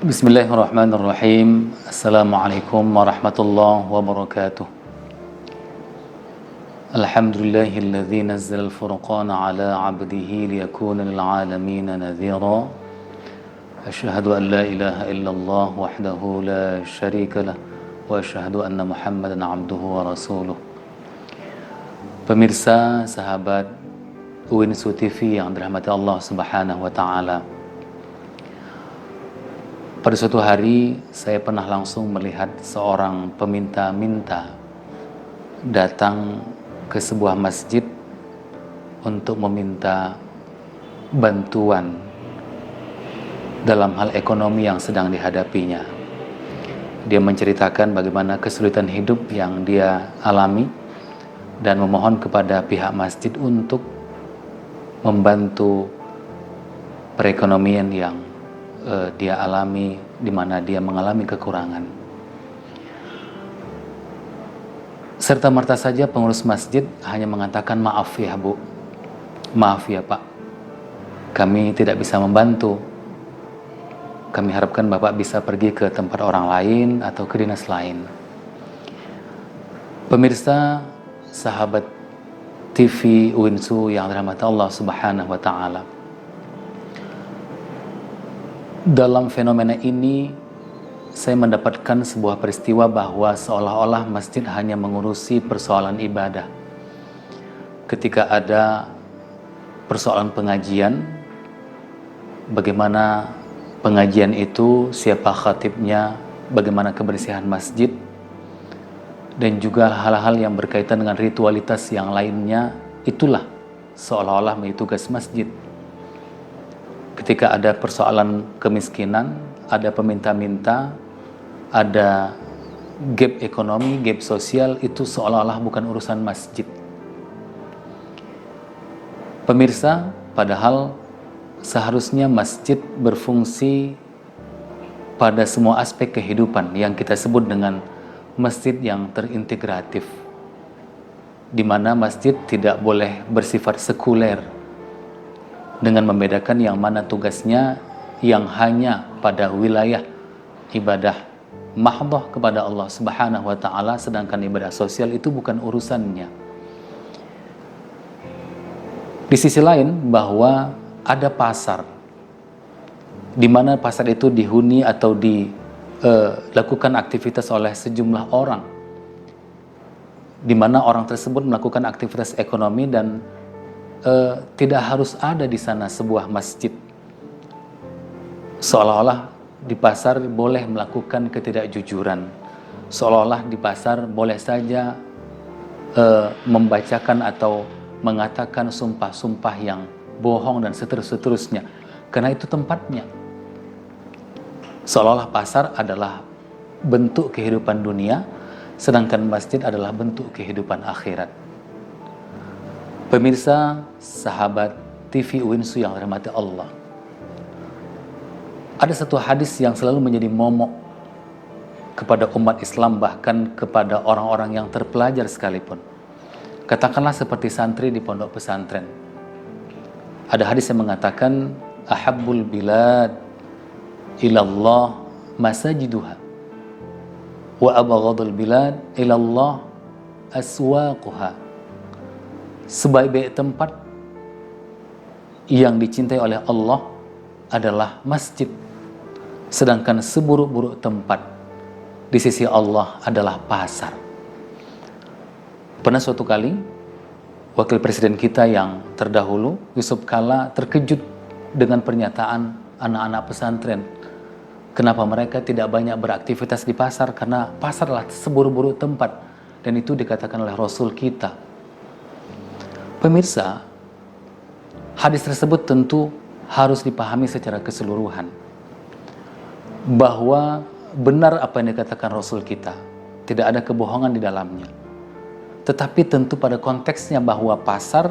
Bismillahirrahmanirrahim. Assalamualaikum warahmatullahi wabarakatuh. Alhamdulillahilladzi nazzala al-furqana ala 'abdihi liyakuna lil 'alamin nadhira. Asyhadu an la ilaha illallah wahdahu la syarika lah wa asyhadu anna Muhammadan 'abduhu wa rasuluh. Pemirsa, sahabat UINSU TV yang dirahmati Allah Subhanahu wa taala. Pada suatu hari, saya pernah langsung melihat seorang peminta-minta datang ke sebuah masjid untuk meminta bantuan dalam hal ekonomi yang sedang dihadapinya. Dia menceritakan bagaimana kesulitan hidup yang dia alami dan memohon kepada pihak masjid untuk membantu perekonomian yang dia alami, di mana dia mengalami kekurangan. Serta merta saja pengurus masjid hanya mengatakan, maaf ya Bu, maaf ya Pak, kami tidak bisa membantu. Kami harapkan Bapak bisa pergi ke tempat orang lain atau ke dinas lain. Pemirsa, sahabat TV UINSU yang dirahmati Allah Subhanahu wa taala. Dalam fenomena ini, saya mendapatkan sebuah peristiwa bahwa seolah-olah masjid hanya mengurusi persoalan ibadah. Ketika ada persoalan pengajian, bagaimana pengajian itu, siapa khatibnya, bagaimana kebersihan masjid, dan juga hal-hal yang berkaitan dengan ritualitas yang lainnya, itulah seolah-olah menjadi tugas masjid. Ketika ada persoalan kemiskinan, ada peminta-minta, ada gap ekonomi, gap sosial, itu seolah-olah bukan urusan masjid. Pemirsa, padahal seharusnya masjid berfungsi pada semua aspek kehidupan yang kita sebut dengan masjid yang terintegratif, di mana masjid tidak boleh bersifat sekuler, dengan membedakan yang mana tugasnya yang hanya pada wilayah ibadah mahdhah kepada Allah Subhanahu wa taala, sedangkan ibadah sosial itu bukan urusannya. Di sisi lain, bahwa ada pasar di mana pasar itu dihuni atau dilakukan aktivitas oleh sejumlah orang, di mana orang tersebut melakukan aktivitas ekonomi dan tidak harus ada di sana sebuah masjid. Seolah-olah di pasar boleh melakukan ketidakjujuran, seolah-olah di pasar boleh saja membacakan atau mengatakan sumpah-sumpah yang bohong dan seterusnya, karena itu tempatnya. Seolah-olah pasar adalah bentuk kehidupan dunia, sedangkan masjid adalah bentuk kehidupan akhirat. Pemirsa, sahabat TV UINSU yang dirahmati Allah, ada satu hadis yang selalu menjadi momok kepada umat Islam, bahkan kepada orang-orang yang terpelajar sekalipun. Katakanlah seperti santri di pondok pesantren. Ada hadis yang mengatakan, ahabbul bilad ilallah masajiduha wa abghadul bilad ilallah aswaquha. Sebaik-baik tempat yang dicintai oleh Allah adalah masjid, sedangkan seburuk-buruk tempat di sisi Allah adalah pasar. Pernah suatu kali wakil presiden kita yang terdahulu, Yusuf Kalla, terkejut dengan pernyataan anak-anak pesantren. Kenapa mereka tidak banyak beraktivitas di pasar? Karena pasar adalah seburuk-buruk tempat, dan itu dikatakan oleh Rasul kita. Pemirsa, hadis tersebut tentu harus dipahami secara keseluruhan, bahwa benar apa yang dikatakan Rasul kita, tidak ada kebohongan di dalamnya. Tetapi tentu pada konteksnya bahwa pasar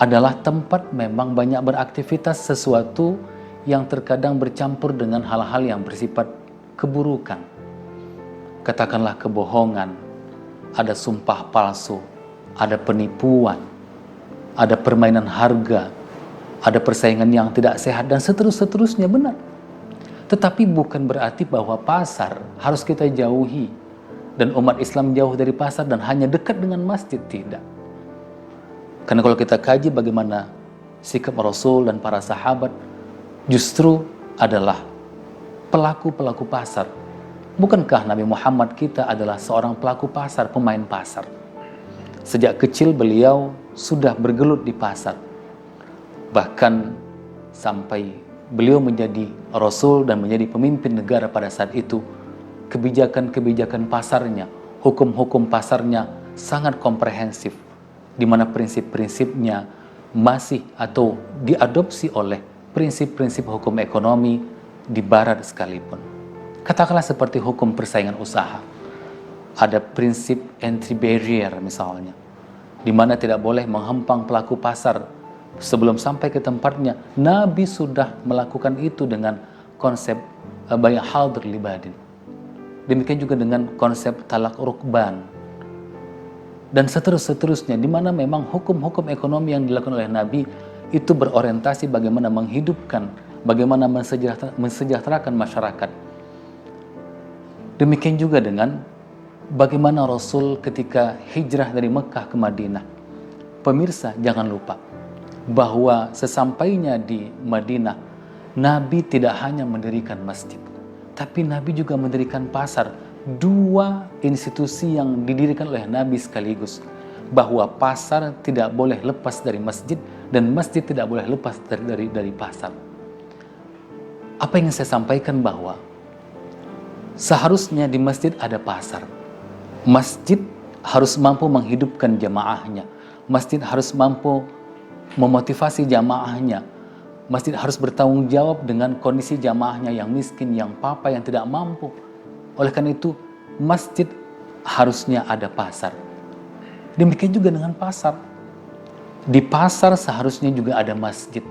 adalah tempat memang banyak beraktivitas sesuatu yang terkadang bercampur dengan hal-hal yang bersifat keburukan. Katakanlah kebohongan, ada sumpah palsu, ada penipuan, ada permainan harga, ada persaingan yang tidak sehat, dan seterusnya benar. Tetapi bukan berarti bahwa pasar harus kita jauhi dan umat Islam jauh dari pasar dan hanya dekat dengan masjid, tidak. Karena kalau kita kaji bagaimana sikap Rasul dan para sahabat, justru adalah pelaku-pelaku pasar. Bukankah Nabi Muhammad kita adalah seorang pelaku pasar, pemain pasar? Sejak kecil beliau sudah bergelut di pasar. Bahkan sampai beliau menjadi Rasul dan menjadi pemimpin negara pada saat itu, kebijakan-kebijakan pasarnya, hukum-hukum pasarnya sangat komprehensif, di mana prinsip-prinsipnya masih atau diadopsi oleh prinsip-prinsip hukum ekonomi di barat sekalipun. Katakanlah seperti hukum persaingan usaha. Ada prinsip entry barrier misalnya, di mana tidak boleh menghempang pelaku pasar sebelum sampai ke tempatnya. Nabi sudah melakukan itu dengan konsep bai' hadir libadin. Demikian juga dengan konsep talak rukban dan seterusnya, di mana memang hukum-hukum ekonomi yang dilakukan oleh Nabi itu berorientasi bagaimana menghidupkan, bagaimana mensejahterakan masyarakat. Demikian juga dengan bagaimana Rasul ketika hijrah dari Mekah ke Madinah. Pemirsa, jangan lupa bahwa sesampainya di Madinah, Nabi tidak hanya mendirikan masjid, tapi Nabi juga mendirikan pasar. Dua institusi yang didirikan oleh Nabi sekaligus, bahwa pasar tidak boleh lepas dari masjid dan masjid tidak boleh lepas dari pasar. Apa yang saya sampaikan bahwa seharusnya di masjid ada pasar. Masjid harus mampu menghidupkan jamaahnya. Masjid harus mampu memotivasi jamaahnya. Masjid harus bertanggung jawab dengan kondisi jamaahnya yang miskin, yang papa, yang tidak mampu. Oleh karena itu, masjid harusnya ada pasar. Demikian juga dengan pasar. Di pasar seharusnya juga ada masjid.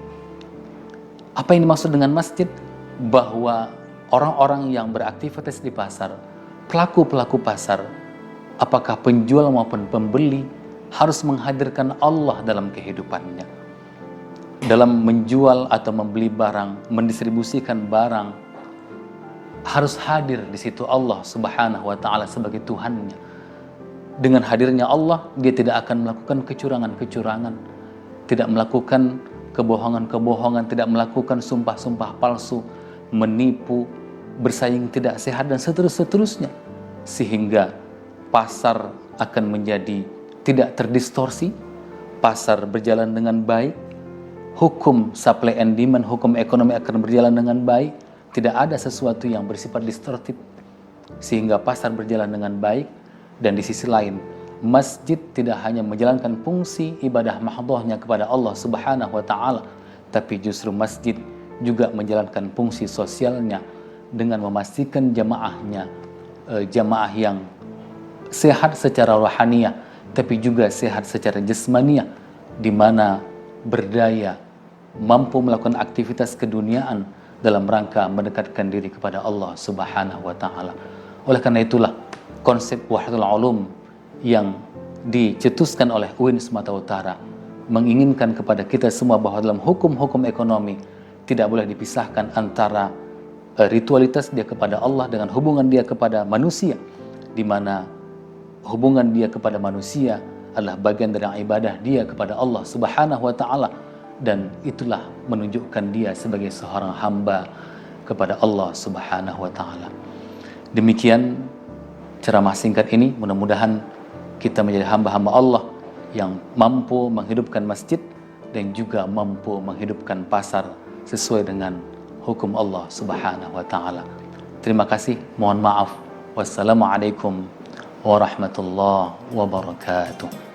Apa yang dimaksud dengan masjid? Bahwa orang-orang yang beraktivitas di pasar, pelaku-pelaku pasar, apakah penjual maupun pembeli, harus menghadirkan Allah dalam kehidupannya. Dalam menjual atau membeli barang, mendistribusikan barang, harus hadir di situ Allah Subhanahu wa Ta'ala sebagai Tuhannya. Dengan hadirnya Allah, dia tidak akan melakukan kecurangan-kecurangan, tidak melakukan kebohongan-kebohongan, tidak melakukan sumpah-sumpah palsu, menipu, bersaing tidak sehat, dan seterusnya. Sehingga pasar akan menjadi tidak terdistorsi, pasar berjalan dengan baik, hukum supply and demand, hukum ekonomi akan berjalan dengan baik, tidak ada sesuatu yang bersifat distortif, sehingga pasar berjalan dengan baik. Dan di sisi lain, masjid tidak hanya menjalankan fungsi ibadah mahdhahnya kepada Allah Subhanahu wa Ta'ala, tapi justru masjid juga menjalankan fungsi sosialnya dengan memastikan jamaahnya jamaah yang sehat secara rohaniyah, tapi juga sehat secara jasmaniyah, di mana berdaya, mampu melakukan aktivitas keduniaan dalam rangka mendekatkan diri kepada Allah Subhanahu wa Ta'ala. Oleh karena itulah konsep Wahdatul Ulum yang dicetuskan oleh UIN Sumatera Utara menginginkan kepada kita semua bahwa dalam hukum-hukum ekonomi tidak boleh dipisahkan antara ritualitas dia kepada Allah dengan hubungan dia kepada manusia, di mana hubungan dia kepada manusia adalah bagian dari ibadah dia kepada Allah Subhanahu wa Ta'ala, dan itulah menunjukkan dia sebagai seorang hamba kepada Allah Subhanahu wa Ta'ala. Demikian ceramah singkat ini, mudah-mudahan kita menjadi hamba-hamba Allah yang mampu menghidupkan masjid dan juga mampu menghidupkan pasar sesuai dengan hukum Allah Subhanahu wa Ta'ala. Terima kasih, mohon maaf. Wassalamualaikum warahmatullahi wabarakatuh.